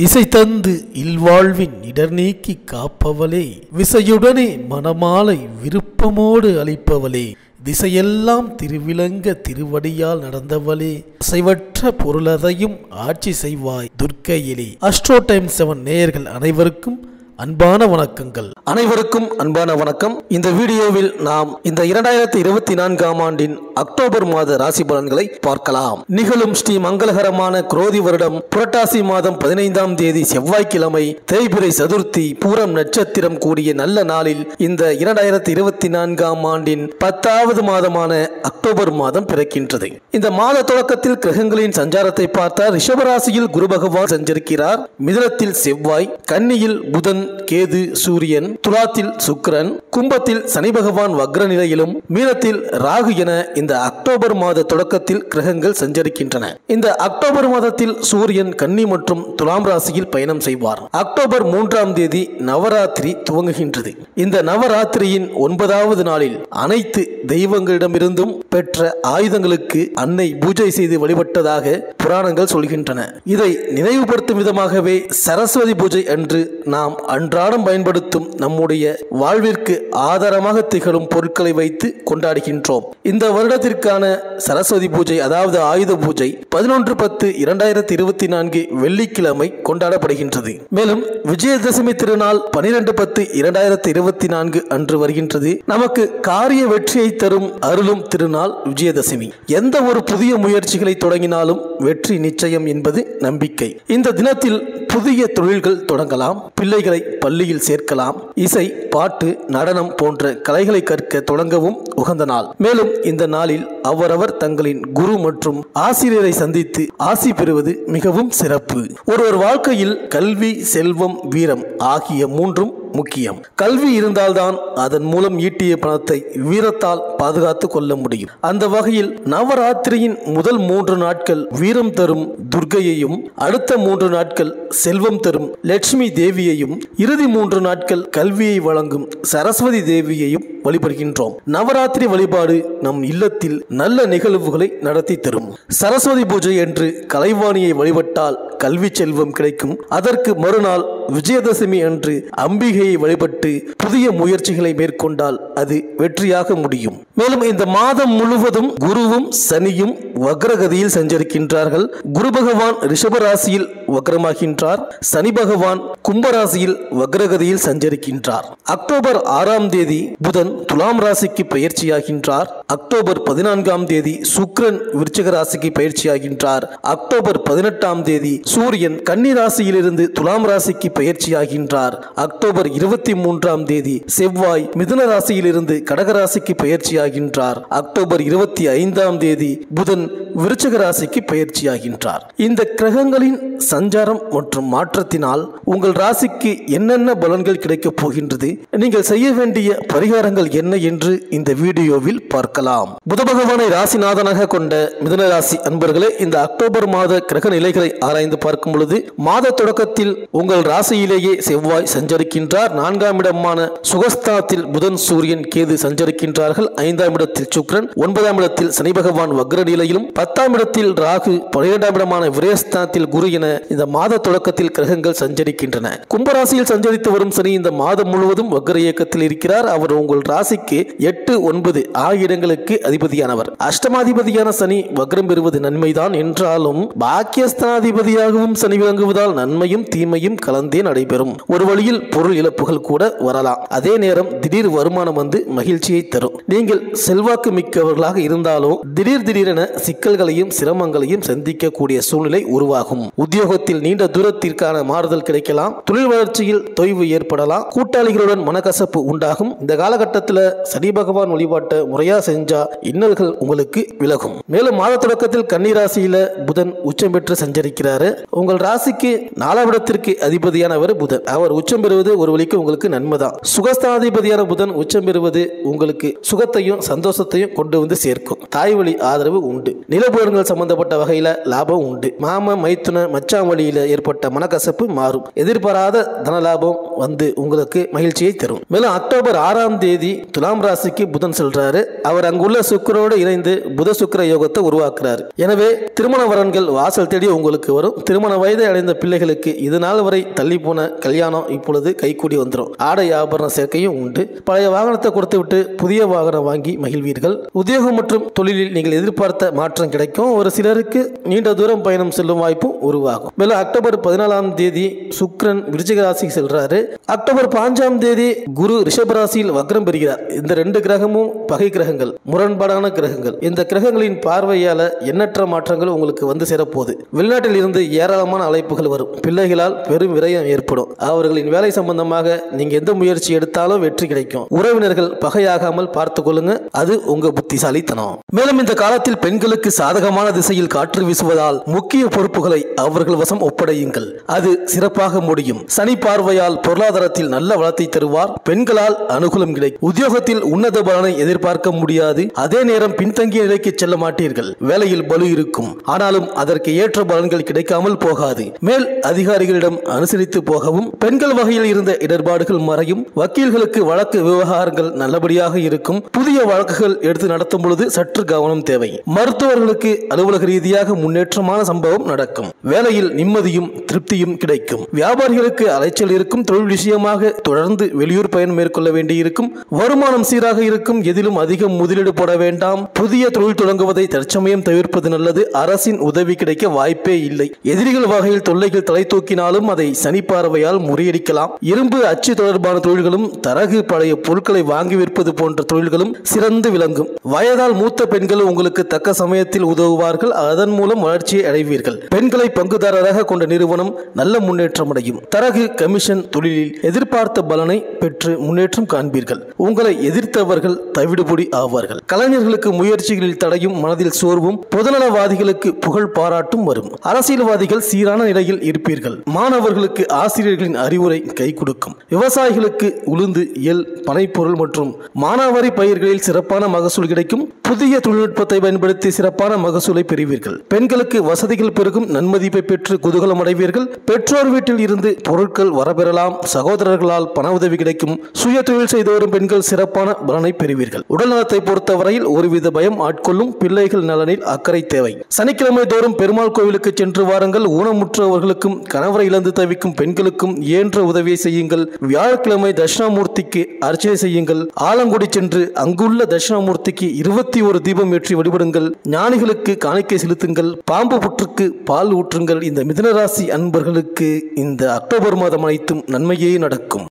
இசை தந்து இல்வாழ்வின் இடர் நீக்கி காப்பவளே, விசையுடனே மனமாலை விருப்பமோடு அளிப்பவளே, திசையெல்லாம் திருவிளங்க திருவடியால் நடந்தவளே, அசைவற்ற பொருளதையும் ஆட்சி செய்வாய் துர்க்கையிலே. அஸ்ட்ரோ டைம் 7 நேயர்கள் அனைவருக்கும் அன்பான வணக்கங்கள். அனைவருக்கும் அன்பான வணக்கம். இந்த வீடியோவில் நாம் இந்த 2024ஆம் ஆண்டின் அக்டோபர் மாத ராசி பலன்களை பார்க்கலாம். நிகழும் ஸ்ரீ மங்களகரமான குரோதி வருடம் புரட்டாசி மாதம் 15ஆம் தேதி செவ்வாய்க்கிழமை தேய்பிறை சதுர்த்தி பூரம் நட்சத்திரம் கூடிய நல்ல நாளில் இந்த 2024ஆம் ஆண்டின் 10வது மாதமான அக்டோபர் மாதம் பிறக்கின்றது. இந்த மாத தொடக்கத்தில் கிரகங்களின் சஞ்சாரத்தை பார்த்தால் ரிஷபராசியில் குரு பகவான் சஞ்சரிக்கிறார். மிதுனத்தில் செவ்வாய், கன்னியில் புதன், கேது, சூரியன், துலாத்தில் சுக்கிரன், கும்பத்தில் சனி பகவான் வக்ர நிலையிலும், மீனத்தில் ராகு என இந்த அக்டோபர் மாத தொடக்கத்தில் கிரகங்கள் சஞ்சரிக்கின்றன. இந்த அக்டோபர் மாதத்தில் சூரியன் கன்னி மற்றும் துலாம் ராசியில் பயணம் செய்வார். அக்டோபர் 3ஆம் தேதி நவராத்திரி துவங்குகின்றது. இந்த நவராத்திரியின் 9வது நாளில் அனைத்து தெய்வங்களிடமிருந்தும் பெற்ற ஆயுதங்களுக்கு அன்னை பூஜை செய்து வழிபட்டதாக புராணங்கள் சொல்கின்றன. இதை நினைவுபடுத்தும் விதமாகவே சரஸ்வதி பூஜை அன்று நாம் அன்றாடம் பயன்படுத்தும் நம்முடைய வாழ்விற்கு ஆதாரமாக திகழும் பொருட்களை வைத்து கொண்டாடுகின்றோம். இந்த வருடத்திற்கான சரஸ்வதி பூஜை அதாவது ஆயுத பூஜை 11/10/2024 வெள்ளிக்கிழமை கொண்டாடப்படுகின்றது. மேலும் விஜயதசமி திருநாள் 12/10/2024 அன்று வருகின்றது. நமக்கு காரிய வெற்றியை தரும் அருளும் திருநாள் விஜயதசமி. எந்த ஒரு புதிய முயற்சிகளை தொடங்கினாலும் வெற்றி நிச்சயம் என்பது நம்பிக்கை. இந்த தினத்தில் புதிய தொழில்கள் தொடங்கலாம், பிள்ளைகளை பள்ளியில் சேர்க்கலாம், இசை, பாட்டு, நடனம் போன்ற கலைகளை கற்க தொடங்கவும் உகந்த நாள். மேலும் இந்த நாளில் அவரவர் தங்களின் குரு மற்றும் ஆசிரியரை சந்தித்து ஆசி பெறுவது மிகவும் சிறப்பு. ஒருவர் வாழ்க்கையில் கல்வி, செல்வம், வீரம் ஆகிய மூன்றும் முக்கியம். கல்வி இருந்தால்தான் அதன் மூலம் ஈட்டிய பணத்தை வீரத்தால் பாதுகாத்து கொள்ள முடியும். அந்த வகையில் நவராத்திரியின் முதல் 3 நாட்கள் வீரம் தரும் துர்க்கையையும், அடுத்த 3 நாட்கள் செல்வம் தரும் லட்சுமி தேவியையும், இறுதி 3 நாட்கள் கல்வியை வழங்கும் சரஸ்வதி தேவியையும் வழிபடுகின்றோம். நவராத்திரி வழிபாடு நம் இல்லத்தில் நல்ல நிகழ்வுகளை நடத்தி தரும். சரஸ்வதி பூஜை என்று கலைவாணியை வழிபட்டால் கல்வி செல்வம் கிடைக்கும். அதற்கு மறுநாள் விஜயதசமி அன்று அம்பிகையை வழிபட்டு புதிய முயற்சிகளை மேற்கொண்டால் அது வெற்றியாக முடியும். மேலும் இந்த மாதம் முழுவதும் குருவும் சனியும் வக்ரகதியில் சஞ்சரிக்கின்றார்கள். குரு பகவான் ரிஷபராசியில் வக்ரமாகின்றார். சனி பகவான் கும்பராசியில் வக்ரகதியில் சஞ்சரிக்கின்றார். அக்டோபர் 6ஆம் தேதி புதன் துலாம் ராசிக்கு பயிற்சியாகின்றார். அக்டோபர் 14ஆம் தேதி சுக்கிரன் விருச்சிக ராசிக்கு பயிற்சியாகின்றார். அக்டோபர் 18ஆம் தேதி சூரியன் கன்னி ராசியிலிருந்து துலாம் ராசிக்கு பயிற்சியாகின்றார். அக்டோபர் 23ஆம் தேதி செவ்வாய் மிதுன ராசியிலிருந்து கடக ராசிக்கு பயிற்சியாகின்றார். அக்டோபர் 25ஆம் தேதி புதன் விருச்சிக ராசிக்கு பயிற்சியாகின்றார். இந்த கிரகங்களின் சஞ்சாரம் மற்றும் மாற்றத்தினால் உங்கள் ராசிக்கு என்னென்ன பலன்கள் கிடைக்கப் போகின்றது, நீங்கள் செய்ய வேண்டிய பரிகாரங்கள் என்ன என்று இந்த வீடியோவில் பார்க்கலாம். புத பகவானை ராசிநாதனாக கொண்ட மிதுன ராசி அன்பர்களே, இந்த அக்டோபர் மாத கிரக நிலைகளை ஆராய்ந்து பார்க்கும் பொழுது மாத தொடக்கத்தில் உங்கள் ராசியிலேயே செவ்வாய் சஞ்சரிக்கின்றார். 4ஆம் இடமான சுகஸ்தானத்தில் புதன், சூரியன், கேது சஞ்சரிக்கின்றார்கள். 5ஆம் இடத்தில் சுக்கிரன், 9ஆம் இடத்தில் சனி பகவான் வக்ர நிலையிலும், 10ஆம் இடத்தில் ராகு, 12ஆம் இடமான விரயஸ்தானத்தில் குரு என இந்த மாத தொடக்கத்தில் கிரகங்கள் சஞ்சரிக்கின்றன. கும்பராசியில் சஞ்சரித்து வரும் சனி இந்த மாதம் முழுவதும் வக்ர இயக்கத்தில் இருக்கிறார். அவர் உங்கள் ராசிக்கு 8, 9 ஆகிய இடங்களுக்கு அதிபதியானவர். அஷ்டமாதிபதியான சனி வக்ரம் பெறுவது நன்மைதான் என்றாலும் பாக்கியஸ்தானாதிபதியாகவும் சனி விளங்குவதால் நன்மையும் தீமையும் கலந்தே நடைபெறும். ஒரு வழியில் பொருள் இழப்புகள் கூட வரலாம். அதே நேரம் திடீர் வருமானம் வந்து மகிழ்ச்சியை தரும். நீங்கள் செல்வாக்கு மிக்கவர்களாக இருந்தாலும் திடீரென சிக்கல்களையும் சிரமங்களையும் சந்திக்கக்கூடிய சூழ்நிலை உருவாகும். உத்தியோகத்தில் நீண்ட தூரத்திற்கான மாறுதல் கிடைக்கலாம். தொழில் வளர்ச்சியில் தொய்வு ஏற்படலாம். கூட்டாளிகளுடன் மனக்கசப்பு உண்டாகும். இந்த காலகட்டத்தில் சனி பகவான் வழிபாட்டை முறையா செஞ்சா இன்னல்கள் உங்களுக்கு விலகும். மேலும் மாத தொடக்கத்தில் கன்னி ராசியில புதன் உச்சம் பெற்று சஞ்சரிக்கிறாரு. உங்கள் ராசிக்கு 4ஆம் இடத்திற்கு அதிபதியானவர் புதன். அவர் உச்சம் பெறுவது ஒரு வழிக்கு உங்களுக்கு நன்மைதான். சுகஸ்தானாதிபதியான புதன் உச்சம் பெறுவது உங்களுக்கு சுகத்தையும் சந்தோஷத்தையும் கொண்டு வந்து சேர்க்கும். தாய் வழி ஆதரவு உண்டு. நில இளபுலன்கள் சம்பந்தப்பட்ட வகையில லாபம் உண்டு. மாம மைத்துன மச்சான் வழியில ஏற்பட்ட மனக்கசப்பு மாறும். எதிர்பாராத தனலாபம் வந்து உங்களுக்கு மகிழ்ச்சியை தரும். மேலும் அக்டோபர் 6ஆம் தேதி துலாம் ராசிக்கு புதன் செல்றாரு. அவர் அங்குள்ள சுக்கிரோடு இணைந்து புத சுக்கிர யோகத்தை உருவாக்குறாரு. எனவே திருமண வரன்கள் வாசல் தேடி உங்களுக்கு வரும். திருமண வயதை அடைந்த பிள்ளைகளுக்கு இது நாள் வரை தள்ளி போன கல்யாணம் இப்பொழுது கைகூடி வந்துடும். ஆடை ஆபரண சேர்க்கையும் உண்டு. பழைய வாகனத்தை கொடுத்து விட்டு புதிய வாகனம் வாங்கி மகிழ்வீர்கள். உத்தியோகம் மற்றும் தொழிலில் நீங்கள் எதிர்பார்த்த மாற்றம் கிடைக்கும். ஒரு சிலருக்கு நீண்ட தூரம் பயணம் செல்லும் வாய்ப்பும் உருவாகும். மேலும் அக்டோபர் 14ஆம் தேதி சுக்கிரன் விருச்சிக ராசிக்கு செல்றாரு. அக்டோபர் 5ஆம் தேதி குரு ரிஷப ராசியில் வக்ரம் பெறுகிறார். இந்த 2 கிரகமும் பகை கிரகங்கள், முரண்பாடான கிரகங்கள். இந்த கிரகங்களின் பார்வையால எண்ணற்ற மாற்றங்கள் உங்களுக்கு வந்து சேரப்போகுது. வெளிநாட்டில் இருந்து ஏராளமான அழைப்புகள் வரும். பிள்ளைகளால் பெரும் விரயம் ஏற்படும். அவர்களின் வேலை சம்பந்தமாக நீங்க எந்த முயற்சி எடுத்தாலும் வெற்றி கிடைக்கும். உறவினர்கள் பகையாகாமல் பார்த்துக் கொள்ளுங்க. அது உங்க புத்திசாலித்தனம். மேலும் இந்த காலத்தில் பெண்களுக்கு சாதகமான திசையில் காற்று வீசுவதால் முக்கிய பொறுப்புகளை அவர்கள் வசம் ஒப்படையுங்கள். அது சிறப்பாக முடியும். சனி பார்வையால் பொருளாதாரத்தில் நல்ல வளத்தை தருவார். பெண்களால் அனுகூலம் கிடைக்கும். உத்தியோகத்தில் உன்னத பலனை எதிர்பார்க்க முடியாது. அதே நேரம் பின்தங்கிய நிலைக்கு செல்ல மாட்டீர்கள். வேலையில் பலு இருக்கும். ஆனாலும் அதற்கு ஏற்ற பலன்கள் கிடைக்காமல் போகாது. மேல் அதிகாரிகளிடம் அனுசரித்து போகவும். பெண்கள் வகையில் இருந்த இடர்பாடுகள் மறையும். வக்கீல்களுக்கு வழக்கு விவகாரங்கள் நல்லபடியாக இருக்கும். புதிய வழக்குகள் எடுத்து நடத்தும் பொழுது சற்று கவனம் தேவை. மருத்துவர்களுக்கு அலுவலக ரீதியாக முன்னேற்றமான சம்பவம் நடக்கும். வேலையில் நிம்மதியும் திருப்தியும் கிடைக்கும். வியாபாரிகளுக்கு அலைச்சல் இருக்கும். தொழில் விஷயமாக தொடர்ந்து வெளியூர் பயணம் மேற்கொள்ள வேண்டியிருக்கும். வருமானம் சீராக இருக்கும். எதிலும் அதிகம் முதலீடு போட வேண்டாம். புதிய தொழில் தொடங்குவதை தற்சமயம் தவிர்ப்பது நல்லது. அரசின் உதவி கிடைக்க வாய்ப்பே இல்லை. எதிரிகள் வகையில் தொல்லைகள் தலை தூக்கினாலும் அதை சனி பார்வையால் முறியடிக்கலாம். இரும்பு அச்சு தொடர்பான தொழில்களும், தரகு பழைய பொருட்களை வாங்கி விற்பது போன்ற தொழில்களும் சிறந்து விளங்கும். வயதால் மூத்த பெண்கள் உங்களுக்கு தக்க சமயத்தில் உதவுவார்கள். அதன் மூலம் வளர்ச்சியை அடைவீர்கள். பெண்களை பங்குதாரராக கொண்ட நிறுவனம் நல்ல முன்னேற்றம் அடையும். தரகு கமிஷன் தொழிலில் எதிர்பார்த்த பலனை பெற்று முன்னேற்றம் காண்பீர்கள். உங்களை எதிர்த்தவர்கள் தவிடுபொடி ஆவார்கள். கலைஞர்களுக்கு முயற்சிகளில் தடையும் மனதில் சோர்வும், பொதுநலவாதிகளுக்கு புகழ் பாராட்டும் வரும். அரசியல்வாதிகள் சீரான நிலையில் இருப்பீர்கள். மாணவர்களுக்கு ஆசிரியர்களின் அறிவுரை கை கொடுக்கும். விவசாயிகளுக்கு உளுந்து, எள், பனைப்பொருள் மற்றும் மானாவாரி பயிர்களில் சிறப்பான மகசூல் கிடைக்கும். புதிய தொழில்நுட்பத்தை பயன்படுத்தி சிறப்பான மகசூலை பெறுவீர்கள். பெண்களுக்கு வசதிகள் பெருகும். நன்மதிப்பை பெற்று குதூகலம் அடைவீர்கள். பெற்றோர் வீட்டில் இருந்து பொருட்கள் வரப்பெறலாம். சகோதரர்களால் பண உதவி கிடைக்கும். சுய தொழில் செய்து வரும் பெண்கள் சிறப்பான பலனை பெறுவீர்கள். உடல் நலத்தை பொறுத்தவரையில் ஒருவித பயம் ஆட்கொள்ளும். பிள்ளைகள் நலனில் அக்கறை தேவை. சனிக்கிழமை தோறும் பெருமாள் கோவிலுக்கு சென்று வாருங்கள். ஊனமுற்றவர்களுக்கும் கணவரை இழந்து தவிக்கும் பெண்களுக்கும் இயன்ற உதவியை செய்யுங்கள். வியாழக்கிழமை தட்சிணாமூர்த்திக்கு அர்ச்சனை செய்யுங்கள். ஆலங்குடி சென்று அங்குள்ள தட்சிணாமூர்த்திக்கு 21 தீபம் ஏற்றி வழிபடுங்கள். ஞானிகளுக்கு காணிக்கை செலுத்துங்கள். பாம்பு புற்றுக்கு பால் ஊற்றுங்கள். இந்த மிதுனராசி அன்பர்களுக்கு இந்த அக்டோபர் மாதம் அனைத்தும் நன்மையே நடக்கும்.